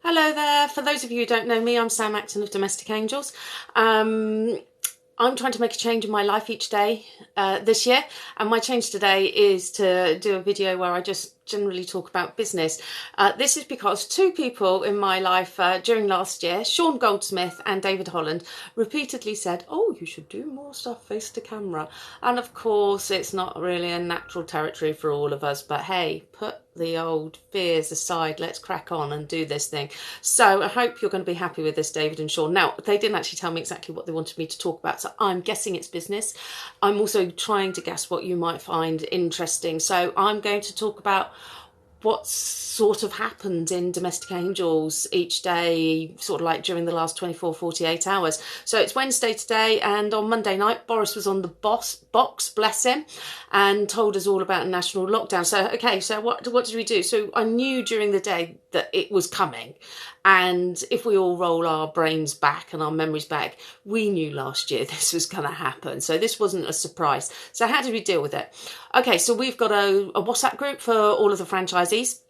Hello there. For those of you who don't know me, I'm Sam Acton of Domestic Angels. I'm trying to make a change in my life each day this year, and my change today is to do a video where I just generally talk about business. This is because two people in my life during last year, Sean Goldsmith and David Holland, repeatedly said, oh, you should do more stuff face to camera. And of course, it's not really a natural territory for all of us, but hey, put the old fears aside, let's crack on and do this thing. So I hope you're going to be happy with this, David and Sean. Now, they didn't actually tell me exactly what they wanted me to talk about, so I'm guessing it's business. I'm also trying to guess what you might find interesting. So I'm going to talk about what sort of happened in Domestic Angels each day, sort of like during the last 48 hours. So it's Wednesday today, and on Monday night, Boris was on the box, bless him, and told us all about national lockdown. So, okay, so what did we do? So I knew during the day that it was coming. And if we all roll our brains back and our memories back, we knew last year this was going to happen. So this wasn't a surprise. So how did we deal with it? Okay, so we've got a WhatsApp group for all of the franchisees,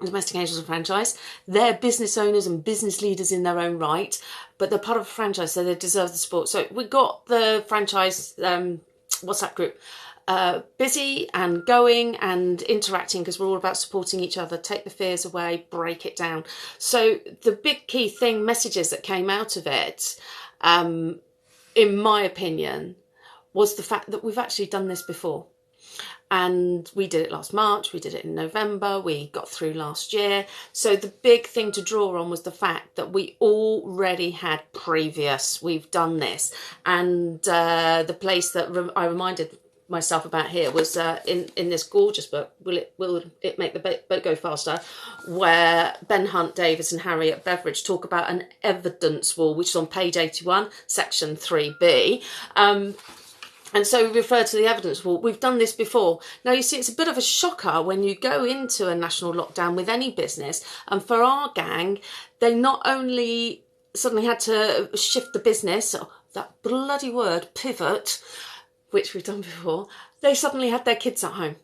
Domestic Angels and franchise. They're business owners and business leaders in their own right, but they're part of a franchise, so they deserve the support. So we got the franchise WhatsApp group busy and going and interacting, because we're all about supporting each other, take the fears away, break it down. So the big key thing, messages that came out of it, in my opinion, was the fact that we've actually done this before. And we did it last March, we did it in November, we got through last year. So the big thing to draw on was the fact that we already had we've done this. And the place that I reminded myself about here was in this gorgeous book, Will It Make the Boat Go Faster?, where Ben Hunt Davis and Harriet Beveridge talk about an evidence wall, which is on page 81, section 3B. And so we refer to the evidence wall. We've done this before. Now, you see, it's a bit of a shocker when you go into a national lockdown with any business. And for our gang, they not only suddenly had to shift the business, that bloody word, pivot, which we've done before, they suddenly had their kids at home.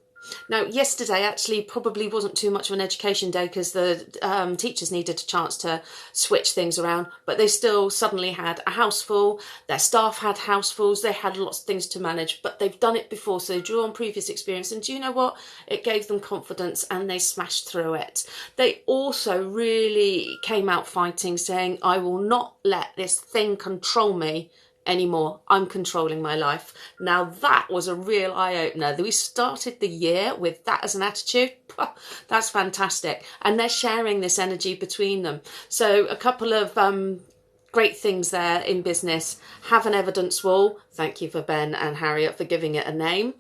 Now, yesterday actually probably wasn't too much of an education day, because the teachers needed a chance to switch things around, but they still suddenly had a house full, their staff had housefuls, they had lots of things to manage, but they've done it before, so they drew on previous experience, and do you know what? It gave them confidence and they smashed through it. They also really came out fighting, saying, I will not let this thing control me anymore. I'm controlling my life. Now that was a real eye-opener. We started the year with that as an attitude. That's fantastic. And they're sharing this energy between them. So a couple of great things there in business. Have an evidence wall. Thank you for Ben and Harriet for giving it a name.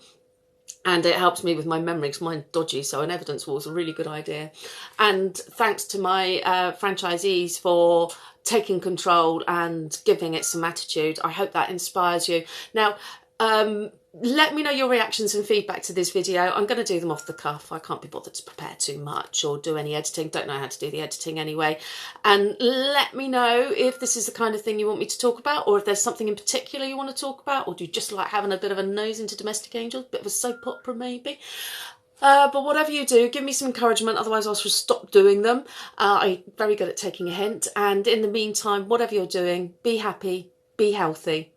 And it helps me with my memory, because mine's dodgy, so an evidence wall is a really good idea. And thanks to my franchisees for taking control and giving it some attitude. I hope that inspires you. Now, let me know your reactions and feedback to this video. I'm going to do them off the cuff. I can't be bothered to prepare too much or do any editing. Don't know how to do the editing anyway. And let me know if this is the kind of thing you want me to talk about, or if there's something in particular you want to talk about, or do you just like having a bit of a nose into Domestic Angels, bit of a soap opera maybe. But whatever you do, give me some encouragement, otherwise I'll just stop doing them. I'm very good at taking a hint. And in the meantime, whatever you're doing, be happy, be healthy.